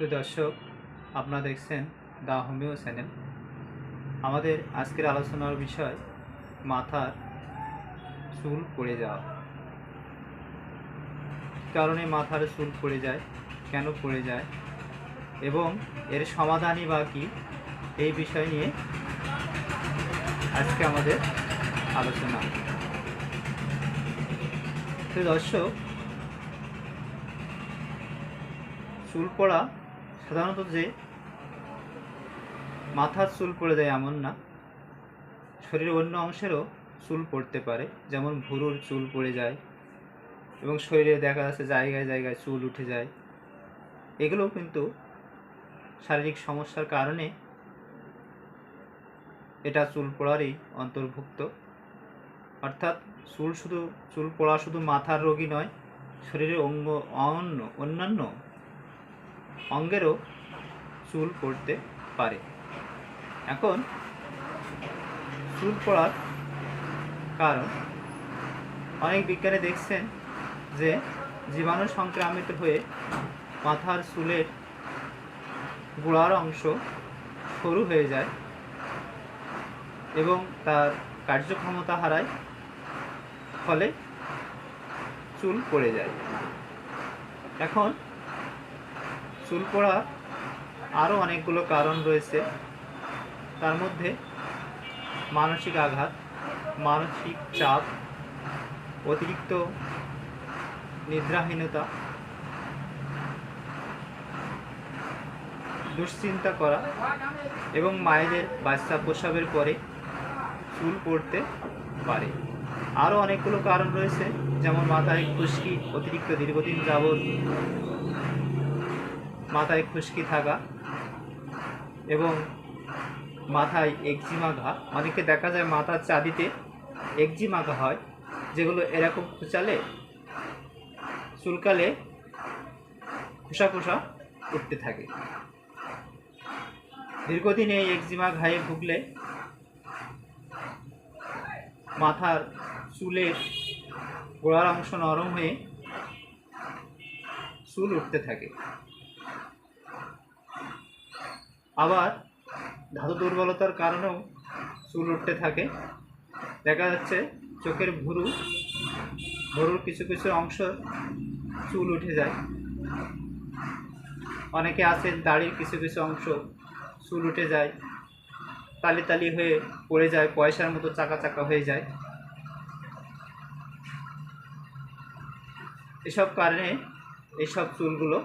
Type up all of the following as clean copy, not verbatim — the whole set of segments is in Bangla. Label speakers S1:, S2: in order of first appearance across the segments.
S1: প্রিয় দর্শক, আপনারা দেখছেন দ্য হোমিও চ্যানেল। আমাদের আজকের আলোচনার বিষয় মাথার চুল পড়ে যাওয়া। কী কারণে মাথার চুল পড়ে যায়, কেন পড়ে যায় এবং এর সমাধানই বা কী, এই বিষয় নিয়ে আজকে আমাদের আলোচনা। প্রিয় দর্শক, চুল পড়া সাধারণত যে মাথার চুল পড়ে যায় এমন না, শরীরের অন্য অংশেরও চুল পড়তে পারে। যেমন ভুরুর চুল পড়ে যায় এবং শরীরে দেখা যাচ্ছে জায়গায় জায়গায় চুল উঠে যায়। এগুলোও কিন্তু শারীরিক সমস্যার কারণে এটা চুল পড়ারই অন্তর্ভুক্ত। অর্থাৎ চুল পড়া শুধু মাথার রোগী নয়, শরীরের অন্যান্য অঙ্গেরও চুল পড়তে পারে। এখন চুল পড়ার কারণ, অনেক বিজ্ঞানী দেখছেন যে জীবাণু সংক্রামিত হয়ে মাথার চুলের গোড়ার অংশ সরু হয়ে যায় এবং তার কার্যক্ষমতা হারায়, ফলে চুল পড়ে যায়। এখন চুল পড়ার আরও অনেকগুলো কারণ রয়েছে। তার মধ্যে মানসিক আঘাত, মানসিক চাপ, অতিরিক্ত নিদ্রাহীনতা, দুশ্চিন্তা করা এবং মায়েদের বাচ্চা প্রসবের পরে চুল পড়তে পারে। আরও অনেকগুলো কারণ রয়েছে, যেমন মাথায় খুশকি, অতিরিক্ত দীর্ঘদিন যাবৎ মাথায় খুশকি থাকা এবং মাথায় একজিমা ঘা। অনেকে দেখা যায় মাথার চাঁদিতে একজিমা ঘা হয়, যেগুলো এরকম খুঁচালে চুলকালে খোসা খোসা উঠতে থাকে। দীর্ঘদিন এই একজিমা ঘায়ে ভুগলে মাথার চুলের গোড়ার অংশ নরম হয়ে চুল উঠতে থাকে। আবার ধাতু দুর্বলতার কারণেও চুল উঠতে থাকে। দেখা যাচ্ছে চোখের ভুরুর কিছু কিছু অংশ চুল উঠে যায়। অনেকে আছে দাড়ির কিছু কিছু অংশ চুল উঠে যায়, তালি তালি হয়ে পড়ে যায়, পয়সার মতো চাকা চাকা হয়ে যায়। এসব কারণে এইসব চুলগুলো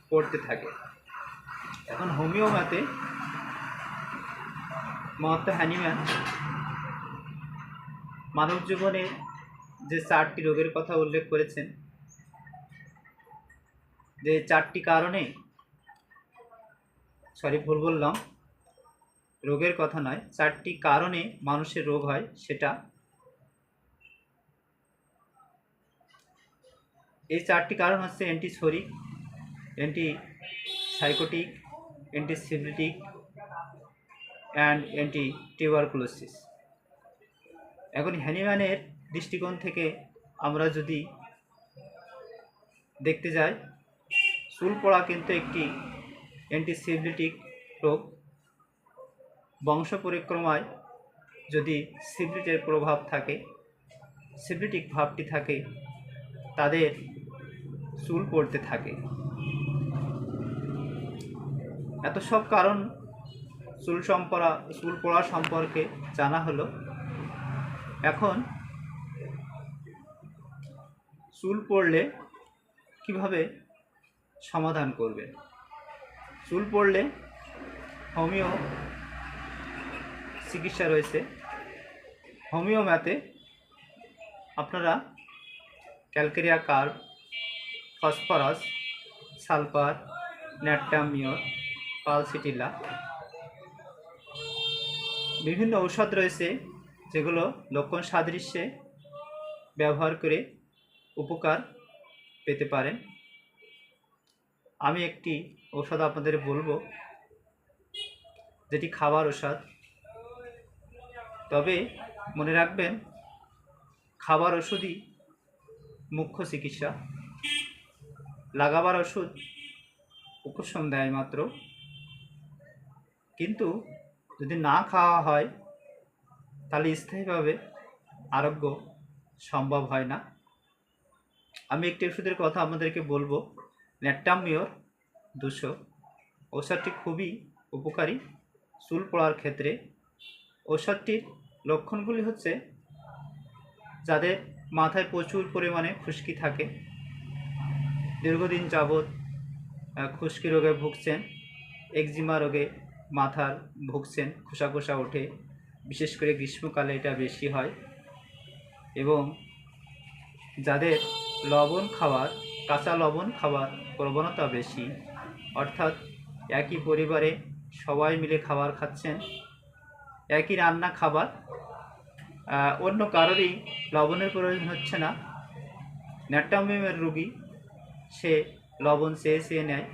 S1: পড়তে থাকে। এখন হোমিওপ্যাথি মহাত্মা হ্যানিম্যান মানব জীবনে যে 4টি রোগের কথা উল্লেখ করেছেন, যে 4টি কারণে, ভুল বললাম, রোগের কথা নয়, 4টি কারণে মানুষের রোগ হয়, সেটা এই 4টি কারণ হচ্ছে antipsoric, antisycotic, antisyphilitic and anti tuberculosis. এখন হ্যানিম্যানের দৃষ্টিকোণ থেকে আমরা যদি দেখতে যাই, চুল পড়া কিন্তু একটি অ্যান্টিসিবলিটিক রোগ। বংশ পরিক্রমায় যদি সিবলিটের প্রভাব থাকে, সিবলিটিক ভাবটি থাকে, তাদের চুল পড়তে থাকে। এত সব কারণ চুল পড়া সম্পর্কে জানা হলো। এখন চুল পড়লে কিভাবে সমাধান করবেন? চুল পড়লে হোমিও চিকিৎসা রয়েছে। হোমিওপ্যাথে আপনারা calcarea carb, phosphorus, sulphur, natrum mur, pulsatilla, বিভিন্ন ঔষধ রয়েছে, যেগুলো লক্ষণ সাদৃশ্যে ব্যবহার করে উপকার পেতে পারেন। আমি একটি ঔষধ আপনাদের বলবো, যেটি খাবার ঔষধ। তবে মনে রাখবেন, খাবার ওষুধই মুখ্য চিকিৎসা। লাগাবার ওষুধ উপশম দেয় মাত্র, কিন্তু যদি না খাওয়া হয় তাহলে স্থায়ীভাবে আরোগ্য সম্ভব হয় না। আমি একটি ওষুধের কথা আপনাদেরকে বলবো, ন্যাট্টামিওর 200। ঔষধটি খুবই উপকারী চুল পড়ার ক্ষেত্রে। ঔষধটির লক্ষণগুলি হচ্ছে, যাদের মাথায় প্রচুর পরিমাণে খুশকি থাকে, দীর্ঘদিন যাবৎ খুশকি রোগে ভুগছেন, একজিমা রোগে মাথার ভুগছেন, খোসা খোসা ওঠে, বিশেষ করে গ্রীষ্মকালে এটা বেশি হয়, এবং যাদের লবণ খাওয়ার, কাঁচা লবণ খাওয়ার প্রবণতা বেশি, অর্থাৎ একই পরিবারে সবাই মিলে খাবার খাচ্ছেন, একই রান্না খাবার, অন্য কারোরই লবণের প্রয়োজন হচ্ছে না, ন্যাট্টামিয়ামের রোগী সে লবণ চেয়ে চেয়ে নেয়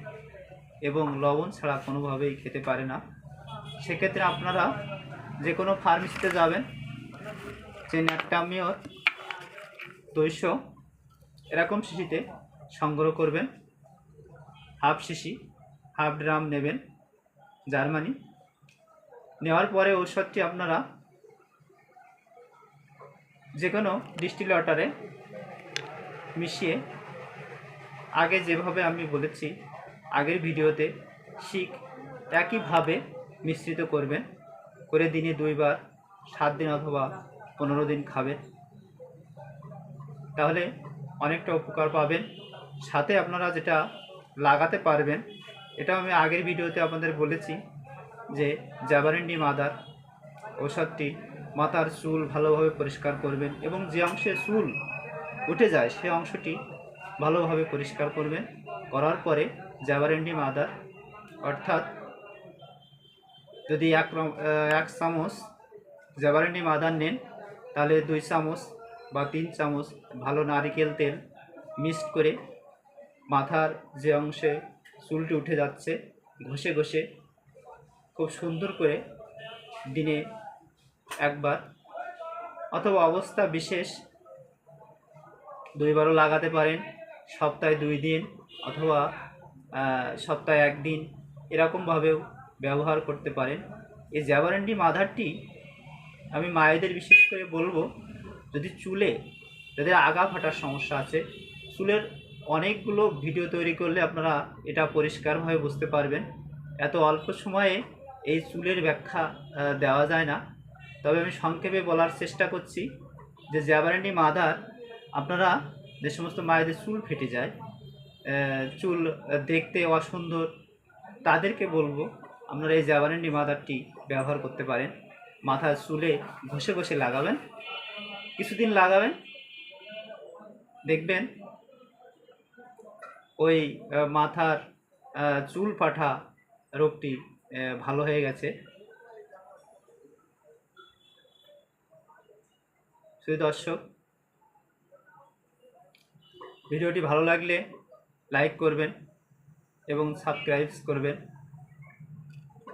S1: এবং লবণ ছাড়া কোনোভাবেই খেতে পারে না। সেক্ষেত্রে আপনারা যে কোনো ফার্মেসিতে যাবেন, যে ন্যাট্টামিওর 200 এরকম শিশিতে সংগ্রহ করবেন, হাফ শিশি, হাফ ড্রাম নেবেন জার্মানি। নেওয়ার পরে ঔষধটি আপনারা যে কোনো ডিস্টিল ওয়াটারে মিশিয়ে, আগে যেভাবে আমি বলেছি আগের ভিডিওতে, একইভাবে মিশ্রিত করবেন, করে দিনে 2 বার 7 দিন অথবা 15 দিন খাবেন, তাহলে অনেকটা উপকার পাবেন। সাথে আপনারা যেটা লাগাতে পারবেন, এটা আমি আগের ভিডিওতে আপনাদের বলেছি, যে জাবারেন্ডি মাদার ঔষধটি মাথার চুল ভালোভাবে পরিষ্কার করবেন এবং যে অংশে চুল উঠে যায় সে অংশটি ভালোভাবে পরিষ্কার করবেন। করার পরে জাবারেন্ডি মাদার, অর্থাৎ যদি 1 চামচ জাবারেন্ডি মাদার নেন, তাহলে 2 চামচ বা 3 চামচ ভালো নারিকেল তেল মিক্সড করে মাথার যে অংশে চুলটি উঠে যাচ্ছে ঘষে ঘষে খুব সুন্দর করে দিনে 1 বার অথবা অবস্থা বিশেষ 2 বারও লাগাতে পারেন, সপ্তাহে 2 দিন অথবা সপ্তাহে 1 দিন এরকমভাবেও ব্যবহার করতে পারেন। এই জাবারেন্ডি মাদারটি আমি মায়েদের বিশেষ করে বলবো, যদি চুলে যাদের আগা ফাটার সমস্যা আছে, চুলের অনেকগুলো ভিডিও তৈরি করলে আপনারা এটা পরিষ্কারভাবে বুঝতে পারবেন। এত অল্প সময়ে এই চুলের ব্যাখ্যা দেওয়া যায় না, তবে আমি সংক্ষেপে বলার চেষ্টা করছি যে জাবারেন্ডি মাদার, আপনারা যে সমস্ত মায়েদের চুল ফেটে যায়, চুল দেখতে অসুন্দর, তাদেরকে বলবো আপনারা এই জাবারেন্ডি মাদারটি ব্যবহার করতে পারেন। মাথার চুলে ঘষে ঘষে লাগাবেন, কিছুদিন লাগাবেন, দেখবেন ওই মাথার চুল পাঠা রোগটি ভালো হয়ে গেছে। শুধু দর্শক, ভিডিওটি ভালো লাগলে লাইক করবেন এবং সাবস্ক্রাইব করবেন,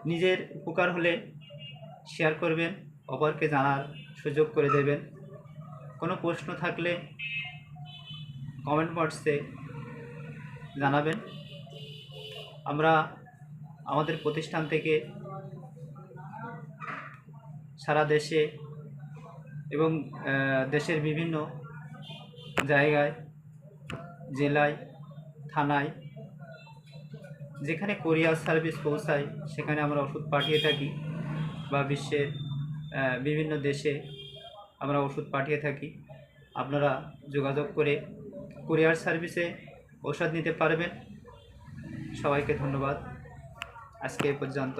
S1: নিজের উপকার হলে শেয়ার করবেন, অপরকে জানার সুযোগ করে দেবেন। কোনো প্রশ্ন থাকলে কমেন্ট বক্সে জানাবেন। আমরা আমাদের প্রতিষ্ঠান থেকে সারা দেশে এবং দেশের বিভিন্ন জায়গায়, জেলায়, থানায়, যেখানে কোরিয়ার সার্ভিস পৌঁছায় সেখানে আমরা ওষুধ পাঠিয়ে থাকি, বা বিশ্বের বিভিন্ন দেশে আমরা ওষুধ পাঠিয়ে থাকি। আপনারা যোগাযোগ করে কোরিয়ার সার্ভিসে ওষুধ নিতে পারবেন। সবাইকে ধন্যবাদ। আজকে এ পর্যন্ত।